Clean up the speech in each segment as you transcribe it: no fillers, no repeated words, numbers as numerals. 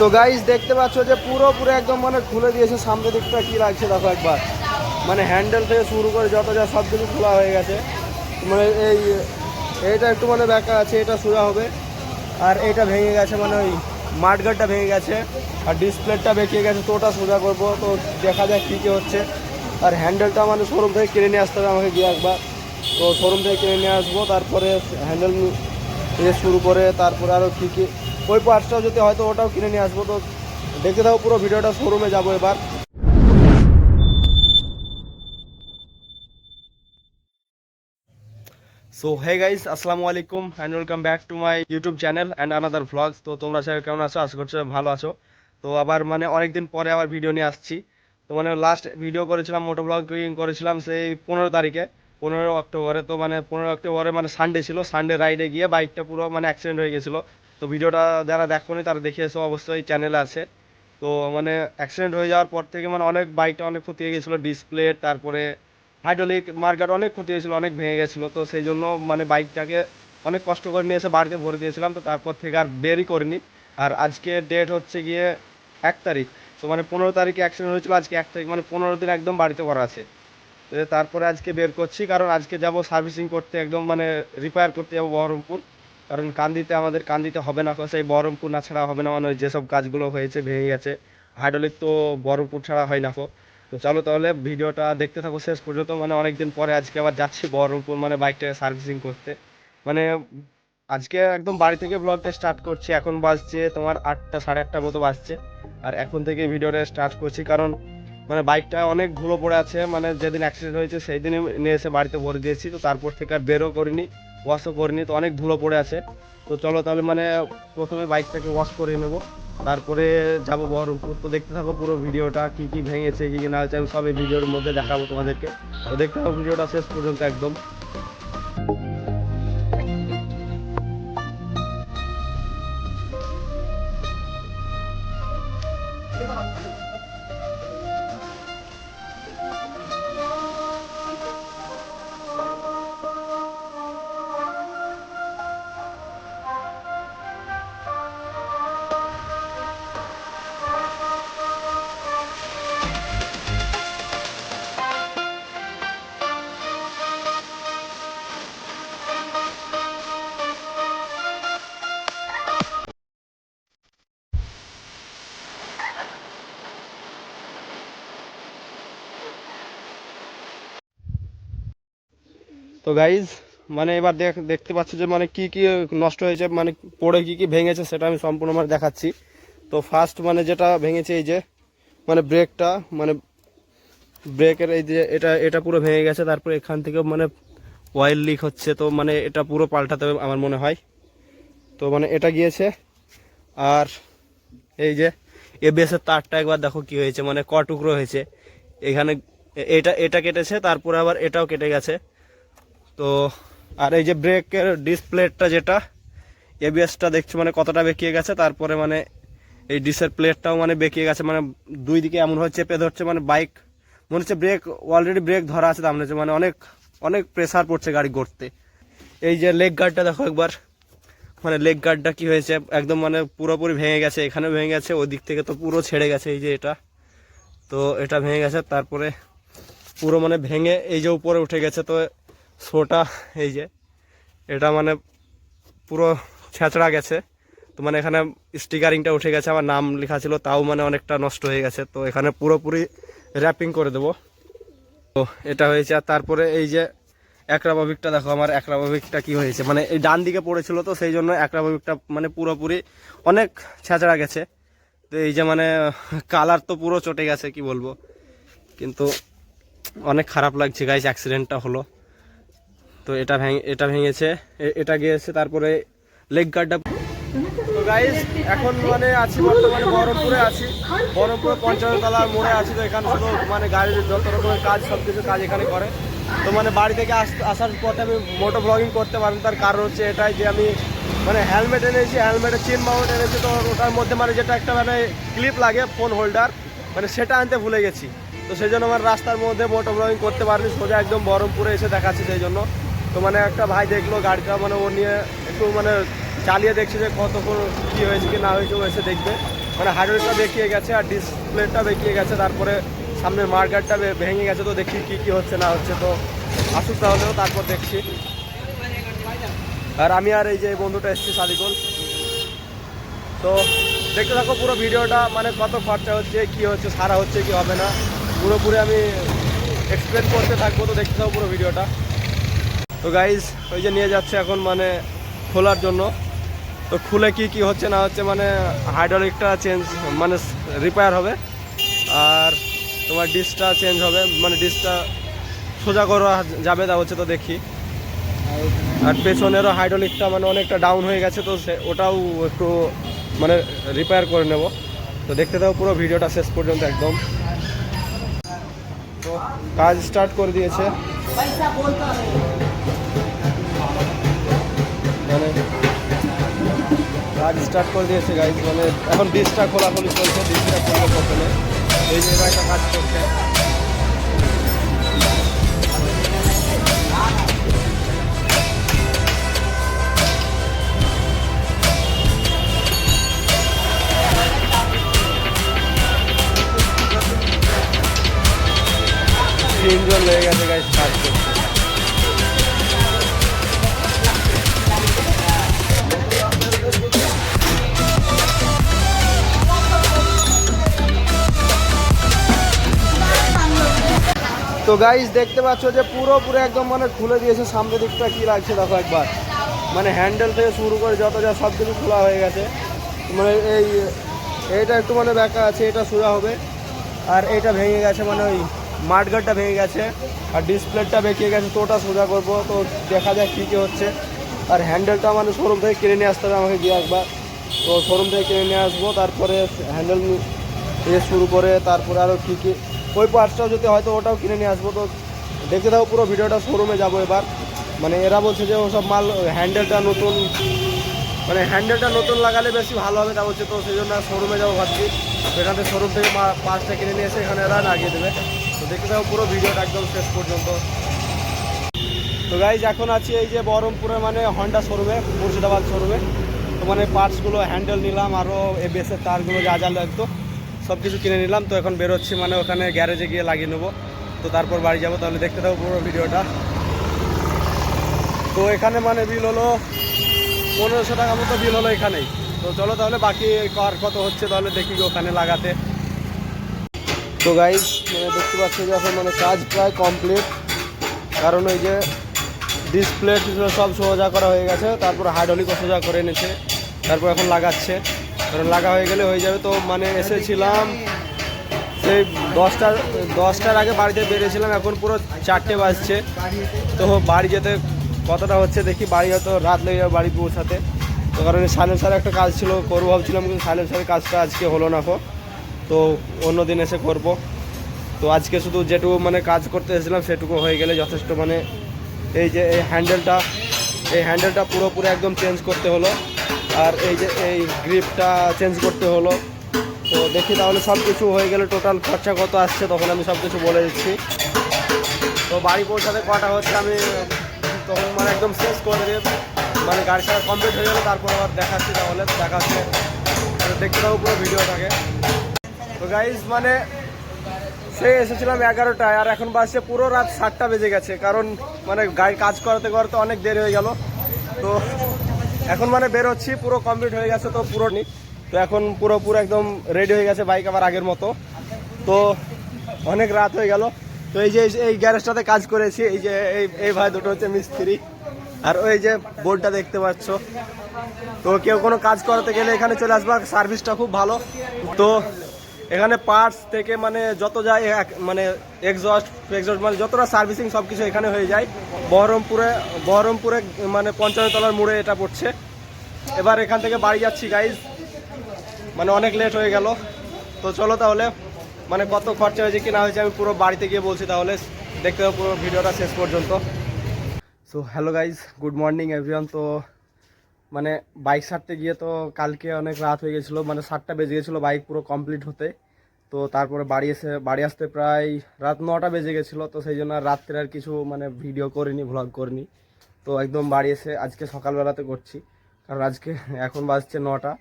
তো গাইস দেখতে পাচ্ছ যে পুরো একদম মানে খুলে দিয়েছে, সামনের দিকটা কি লাগছে দেখো একবার, মানে হ্যান্ডেল থেকে শুরু করে যত যা সব কিছু খোলা হয়ে গেছে। মানে এইটা একটু মানে ব্যাকা আছে, এটা সোজা হবে। আর এটা ভেঙে গেছে, মানে ওই মাঠগার্ডটা ভেঙে গেছে, আর ডিসপ্লেটা বেঁকিয়ে গেছে, তো ওটা সোজা করবো। তো দেখা যাক কী কী হচ্ছে। আর হ্যান্ডেলটা মানে শোরুম থেকে কিনে নিয়ে আসতে হবে আমাকে গিয়ে একবার। তো শোরুম থেকে কিনে নিয়ে আসবো, তারপরে হ্যান্ডেল দিয়ে শুরু করে তারপরে আরও কী কী ওই পার্টসটাও যদি হয়তো ওটাও কিনে নিয়ে আসবো। তো দেখতে থাকো পুরো ভিডিওটা, শোরুমে যাবো এবার। সো হে গাইস, আসসালামু আলাইকুম and welcome back to my YouTube channel and another vlogs. তো তোমরা সবাই কেমন আছো? আশা করছো ভালো আছো। তো আবার মানে অনেকদিন পরে আবার ভিডিও নিয়ে আসছি। তো মানে লাস্ট ভিডিও করেছিলাম, মোটো ব্লগিং করেছিলাম সেই 15 তারিখে, 15 অক্টোবরে। তো মানে 15 অক্টোবরে মানে সানডে ছিল, সানডে রাইডে গিয়ে বাইকটা পুরো মানে অ্যাক্সিডেন্ট হয়ে গেছিলো। তো ভিডিওটা যারা দেখোনি তারা দেখে এসো, অবশ্যই চ্যানেলে আছে। তো মানে অ্যাক্সিডেন্ট হয়ে যাওয়ার পর থেকে মানে অনেক বাইকটা অনেক ক্ষতি হয়ে গেছিলো, ডিসপ্লে তারপরে হাইড্রোলিক মার্কার অনেক ক্ষতি হয়েছিল, অনেক ভেঙে গেছিলো। তো সেই জন্য মানে বাইকটাকে অনেক কষ্ট করে নিয়ে এসে বাড়িতে ভরে দিয়েছিলাম। তো তারপর থেকে আর বেরই করিনি। আর আজকে ডেট হচ্ছে গিয়ে 1 তারিখ। তো মানে 15 তারিখে অ্যাক্সিডেন্ট হয়েছিল, আজকে 1 তারিখ, মানে 15 দিন একদম বাড়িতে করা আছে। তো তারপরে আজকে বের করছি, কারণ আজকে যাব সার্ভিসিং করতে, একদম মানে রিপেয়ার করতে যাবো বহরমপুর। কারণ কান্দিতে আমাদের কান্দিতে হবে না, সেই বহরমপুর না ছাড়া হবে না। মানে ওই যেসব কাজগুলো হয়েছে ভেঙে গেছে হাইড্রোলিক, তো বহরমপুর ছাড়া হয় না। তো চলো তাহলে ভিডিওটা দেখতে থাকো শেষ পর্যন্ত। মানে অনেকদিন পরে আজকে আবার যাচ্ছি বহরমপুর, মানে বাইকটা সার্ভিসিং করতে। মানে আজকে একদম বাড়ি থেকে ব্লগটা স্টার্ট করছি। এখন বাজছে তোমার 8টা, সাড়ে 8টার মতো বাজছে। আর এখন থেকে ভিডিওটা স্টার্ট করছি, কারণ মানে বাইকটা অনেক ধুলো পড়ে আছে। মানে যেদিন অ্যাক্সিডেন্ট হয়েছে সেই দিনই নিয়ে এসে বাড়িতে ভরে দিয়েছি। তো তারপর থেকে আর বেরও করিনি, ওয়াশও করিনি, তো অনেক ধুলো পড়ে আছে। তো চলো তাহলে মানে প্রথমে বাইকটাকে ওয়াশ করে নেবো, তারপরে যাব বহরমপুর। তো দেখতে থাকো পুরো ভিডিওটা, কি কি ভেঙেছে কি কি না হয়েছে আমি সব এই ভিডিওর মধ্যে দেখাবো তোমাদেরকে। তো দেখতে থাকো ভিডিওটা শেষ পর্যন্ত একদম। তো গাইজ মানে এবার দেখতে পাচ্ছ যে মানে কি কি নষ্ট হয়েছে, মানে পড়ে কি কি ভেঙেছে সেটা আমি সম্পূর্ণ মানে দেখাচ্ছি। তো ফার্স্ট মানে যেটা ভেঙেছে এই যে মানে ব্রেকটা, মানে ব্রেকের এই যে এটা এটা পুরো ভেঙে গেছে। তারপরে এখান থেকে মানে অয়েল লিক হচ্ছে, তো মানে এটা পুরো পাল্টাতে হবে আমার মনে হয়। তো মানে এটা গিয়েছে। আর এই যে এবিএসের তারটা একবার দেখো কি হয়েছে, মানে টুকরো হয়েছে এখানে। এটা এটা কেটেছে, তারপরে আবার এটাও কেটে গেছে। তো আর এই যে ব্রেকের ডিসপ্লেটটা যেটা এবিএসটা দেখছো মানে কতটা বেঁকিয়ে গেছে। তারপরে মানে এই ডিসের প্লেটটাও মানে বেঁকিয়ে গেছে, মানে দুই দিকে এমনভাবে চেপে ধরছে, মানে বাইক মনে হচ্ছে ব্রেক অলরেডি ব্রেক ধরা আছে, তার মনে হচ্ছে মানে অনেক অনেক প্রেসার পড়ছে গাড়ি গড়তে। এই যে লেগ গার্ডটা দেখো একবার, মানে লেগ গার্ডটা কি হয়েছে একদম মানে পুরোপুরি ভেঙে গেছে, এখানে ভেঙে গেছে, ওই দিক থেকে তো পুরো ছেড়ে গেছে। এই যে এটা, তো এটা ভেঙে গেছে। তারপরে পুরো মানে ভেঙে এই যে উপরে উঠে গেছে। তো শোটা এই যে এটা মানে পুরো ছেঁচড়া গেছে। তো মানে এখানে স্টিকারিংটা উঠে গেছে, আমার নাম লেখা ছিল, তাও মানে অনেকটা নষ্ট হয়ে গেছে। তো এখানে পুরোপুরি র্যাপিং করে দেবো। তো এটা হয়েছে। আর তারপরে এই যে অ্যাক্রাবাবিকটা দেখো, আমার অ্যাক্রাবাবিকটা কি হয়েছে, মানে এই ডান দিকে পড়েছিল, তো সেই জন্য অ্যাক্রাবাবিকটা মানে পুরোপুরি অনেক ছেঁচড়া গেছে। তো এই যে মানে কালার তো পুরো চটে গেছে, কি বলবো, কিন্তু অনেক খারাপ লাগছে গাইস অ্যাক্সিডেন্টটা হলো। তো এটা ভেঙেছে, এটা গিয়েছে। তারপরে লেগ গার্ডটা। তো গাইস এখন মানে আছি বর্তমানে বহরমপুরে আছি, বহরমপুরে পঞ্চায়েততলার মোড়ে আছি। তো এখানে শুধু মানে গাড়ির যত রকমের কাজ সব কিছু কাজ এখানে করে। তো মানে বাড়ি থেকে আসার পথে আমি মোটো ব্লগিং করতে পারবো, তার কারণ হচ্ছে এটাই যে আমি মানে হেলমেট এনেছি, হেলমেটের চেন মাউন্ট এনেছি। তো ওটার মধ্যে মানে যেটা একটা মানে ক্লিপ লাগে ফোন হোল্ডার, মানে সেটা আনতে ভুলে গেছি। তো সেই জন্য আমার রাস্তার মধ্যে মোটো ব্লগিং করতে পারিনি, সোজা একদম বহরমপুরে এসে দেখাচ্ছি সেই জন্য। তো মানে একটা ভাই দেখলো গাড়িটা, মানে ও নিয়ে একটু মানে চালিয়ে দেখছি যে কতক্ষণ কী হয়েছে কি না হয়েছে, ও এসে দেখবে। মানে হাইড্রোলিকটা বেঁকিয়ে গেছে আর ডিসপ্লেটা বেঁকিয়ে গেছে, তারপরে সামনের মার্গারটা ভেঙে গেছে। তো দেখি কি হচ্ছে না হচ্ছে, তো আসুক তাহলেও তারপর দেখছি। আর আমি আর এই যে বন্ধুটা এসেছি সাদিকুল, তো দেখতে থাকো পুরো ভিডিওটা, মানে কত খরচা হচ্ছে, কি হচ্ছে, সারা হচ্ছে কি হবে না, পুরোপুরি আমি এক্সপ্লেন করতে থাকবো। তো দেখতে থাকো পুরো ভিডিওটা। তো গাইজ ওই যে নিয়ে যাচ্ছে এখন মানে খোলার জন্য। তো খুলে কি হচ্ছে না হচ্ছে, মানে হাইড্রোলিকটা চেঞ্জ মানে রিপেয়ার হবে, আর তোমার ডিসটা চেঞ্জ হবে, মানে ডিসটা সোজা করা যাবে তা হচ্ছে। তো দেখি, আর পেছনেরও হাইড্রোলিকটা মানে অনেকটা ডাউন হয়ে গেছে, তো ওটাও একটু মানে রিপেয়ার করে নেব। তো দেখতে দাও পুরো ভিডিওটা শেষ পর্যন্ত একদম। তো কাজ স্টার্ট করে দিয়েছে, মানে কাজ স্টার্ট করে দিয়েছে গাইজ। মানে এখন ডিসটা খোলাখুলি চলছে, ডিসটা খুলবে প্রথমে। এই যে একটা কাজ করছে, তিনজন লেগে গেছে গাইজ কাজ করছে। তো গাইজ দেখতে পাচ্ছ যে পুরো একদম মানে খুলে দিয়েছে। সামনের দিকটা কি লাগছে দেখো একবার, মানে হ্যান্ডেল থেকে শুরু করে যত যা সব কিছু খোলা হয়ে গেছে। মানে এইটা একটু মানে ব্যাকা আছে, এটা সোজা হবে। আর এইটা ভেঙে গেছে, মানে ওই মাঠগার্ডটা ভেঙে গেছে, আর ডিসপ্লেটা বেঁকিয়ে গেছে, তো ওটা সোজা করবো। তো দেখা যাক কী হচ্ছে। আর হ্যান্ডেলটা মানে শোরুম থেকে কিনে নিয়ে আসতে হবে আমাকে গিয়ে একবার। তো শোরুম থেকে কিনে নিয়ে আসবো, তারপরে হ্যান্ডেল দিয়ে শুরু করে তারপরে আরও কী ওই পার্টসটাও যদি হয়তো ওটাও কিনে নিয়ে আসবো। তো দেখতে থাকো পুরো ভিডিওটা। শোরুমে যাবো এবার, মানে এরা বলছে যে ওসব মাল হ্যান্ডেলটা নতুন, মানে হ্যান্ডেলটা নতুন লাগালে বেশি ভালো হবে তা বলছে। তো সেই জন্য শোরুমে যাবো ভাবছি। এখান থেকে শোরুম থেকে পার্টসটা কিনে নিয়ে এসে এখানে এরা লাগিয়ে দেবে। তো দেখতে থাকো পুরো ভিডিওটা একদম শেষ পর্যন্ত। তো গাইজ এখন আছি এই যে বহরমপুরে, মানে হন্ডা শোরুমে, মুর্শিদাবাদ শোরুমে। তো মানে পার্টসগুলো হ্যান্ডেল নিলাম, আরও এবিএসের তারগুলো যা লাগতো সব কিছু কিনে নিলাম। তো এখন বেরোচ্ছি, মানে ওখানে গ্যারেজে গিয়ে লাগিয়ে নেবো। তো তারপর বাড়ি যাবো। তাহলে দেখতে থাকো পুরো ভিডিওটা। তো এখানে মানে বিল হলো 1500 টাকা মতো বিল হলো এখানেই। তো চলো তাহলে বাকি কার কত হচ্ছে তাহলে দেখি ওখানে লাগাতে। তো গাইজ মানে দেখতে পাচ্ছি যে এখন মানে কাজ প্রায় কমপ্লিট, কারণ ওই যে ডিসপ্লে সব সোজা করা হয়ে গেছে, তারপর হাইড্রোলিকও সোজা করে এনেছে, তারপর এখন লাগাচ্ছে। কারণ লাগা হয়ে গেলে হয়ে যাবে। তো মানে এসেছিলাম সেই 10টার আগে বাড়িতে বেরিয়েছিলাম, এখন পুরো 4টে বাজছে। তো বাড়ি যেতে কতটা হচ্ছে দেখি, বাড়ি হয়তো রাত লেগে যাবে বাড়ি পৌঁছাতে। তো কারণ সাইলেন্সারের একটা কাজ ছিল, করবো ভাবছিলাম, কিন্তু সাইলেন্সারের কাজটা আজকে হলো না। তো অন্য দিন এসে করব। তো আজকে শুধু যেটুকু মানে কাজ করতে এসেছিলাম সেটুকু হয়ে গেলে যথেষ্ট। মানে এই যে এই হ্যান্ডেলটা পুরোপুরি একদম চেঞ্জ করতে হলো, আর এই যে এই গ্রিপটা চেঞ্জ করতে হলো। তো দেখি তাহলে সব কিছু হয়ে গেলে টোটাল খরচা কত আসছে তখন আমি সব কিছু বলে দিচ্ছি। তো বাড়ি পৌঁছাতে কটা হচ্ছে আমি তখন মানে একদম শেষ করে দিয়ে, মানে গাড়ি সারা কমপ্লিট হয়ে গেলো, তারপর আবার দেখাচ্ছি। তাহলে দেখাচ্ছে, দেখতে পাবো পুরো ভিডিওটাকে। তো গাইজ মানে সে এসেছিলাম 11টায়, আর এখন বাজছে পুরো রাত 7টা বেজে গেছে। কারণ মানে গাড়ি কাজ করতে অনেক দেরি হয়ে গেল। তো এখন মানে বেরোচ্ছি, পুরো কমপ্লিট হয়ে গেছে তো পুরো নি। তো এখন পুরো একদম রেডি হয়ে গেছে বাইক আবার আগের মতো। তো অনেক রাত হয়ে গেল। তো এই যে এই গ্যারেজটাতে কাজ করেছি, এই যে এই ভাই দুটো হচ্ছে মিস্ত্রি, আর ওই যে বোর্ডটা দেখতে পাচ্ছ। তো কেউ কোনো কাজ করাতে গেলে এখানে চলে আসবা, সার্ভিসটা খুব ভালো। তো এখানে পার্টস থেকে মানে যত যায়, মানে এক্সস্ট মানে যতটা সার্ভিসিং সব কিছু এখানে হয়ে যায়। বহরমপুরে মানে 55 তলার মোড়ে এটা পড়ছে। এবার এখান থেকে বাড়ি যাচ্ছি গাইজ, মানে অনেক লেট হয়ে গেল। তো চলো তাহলে, মানে কত খরচা হয়েছে কি না হয়েছে আমি পুরো বাড়িতে গিয়ে বলছি। তাহলে দেখতে হবে পুরো ভিডিওটা শেষ পর্যন্ত। So hello guys, good morning everyone. তো মানে বাইক সারতে গিয়ে তো কালকে অনেক রাত হয়ে গেছিলো, মানে 7টা বেজে গেছিলো বাইক পুরো কমপ্লিট হতে। তো তারপরে বাড়ি আসতে প্রায় রাত 9টা বেজে গেছিলো। তো সেই জন্য রাত্রে আর কিছু মানে ভিডিও করিনি, ভ্লগ করিনি। তো একদম বাড়ি এসে আজকে সকালবেলাতে করছি, কারণ আজকে এখন বাজছে 9টা।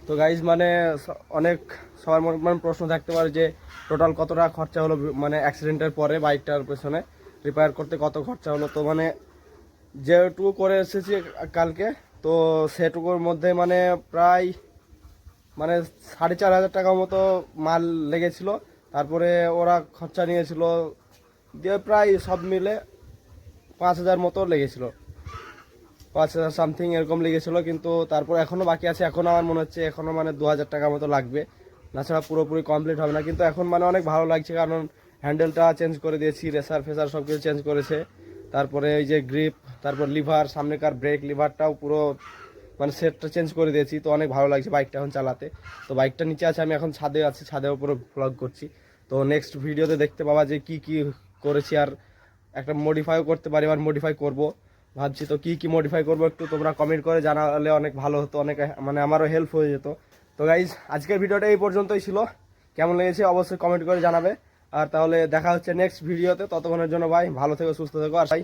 তো গাইজ মানে অনেক সবার মনে মানে প্রশ্ন থাকতে পারে যে টোটাল কত টাকা খরচা হলো মানে অ্যাক্সিডেন্টের পরে বাইকটার পেছনে রিপেয়ার করতে কত খরচা হলো। তো মানে যেটুকু করে এসেছি কালকে, তো সেটুকুর মধ্যে মানে প্রায় মানে 4,500 টাকার মতো মাল লেগেছিল। তারপরে ওরা খরচা নিয়েছিল দিয়ে প্রায় সব মিলে 5,000 মতো লেগেছিল, 5,000 সামথিং এরকম লেগেছিলো। কিন্তু তারপর এখনও বাকি আছে, এখনও আমার মনে হচ্ছে এখনও মানে 2,000 টাকার মতো লাগবে, তাছাড়া পুরোপুরি কমপ্লিট হবে না। কিন্তু এখন মানে অনেক ভালো লাগছে, কারণ হ্যান্ডেলটা চেঞ্জ করে দিয়েছি, রেসার ফেসার সব কিছু চেঞ্জ করেছে। তারপরে এই যে গ্রিপ, তারপর লিভার, সামনেকার ব্রেক লিভারটাও পুরো মানে সেটটা চেঞ্জ করে দিয়েছি। তো অনেক ভালো লাগছে বাইকটা এখন চালাতে। তো বাইকটা নিচে আছে, আমি এখন ছাদে আছি, ছাদের উপরে ভ্লগ করছি। তো নেক্সট ভিডিওতে দেখতে পাবা যে কি কি করেছি, আর একটা মডিফাইও করতে পারি, আর মডিফাই করব ভাবছি। তো কি কি মডিফাই করবো একটু তোমরা কমেন্ট করে জানালে অনেক ভালো হতো, অনেক মানে আমারও হেল্প হয়ে যেত। তো গাইজ আজকের ভিডিওটা এই পর্যন্তই ছিল, কেমন লেগেছে অবশ্যই কমেন্ট করে জানাবে। আর তাহলে দেখা হচ্ছে নেক্সট ভিডিওতে, ততক্ষণের জন্য ভাই ভালো থেকো, সুস্থ থেকো, আর ভাই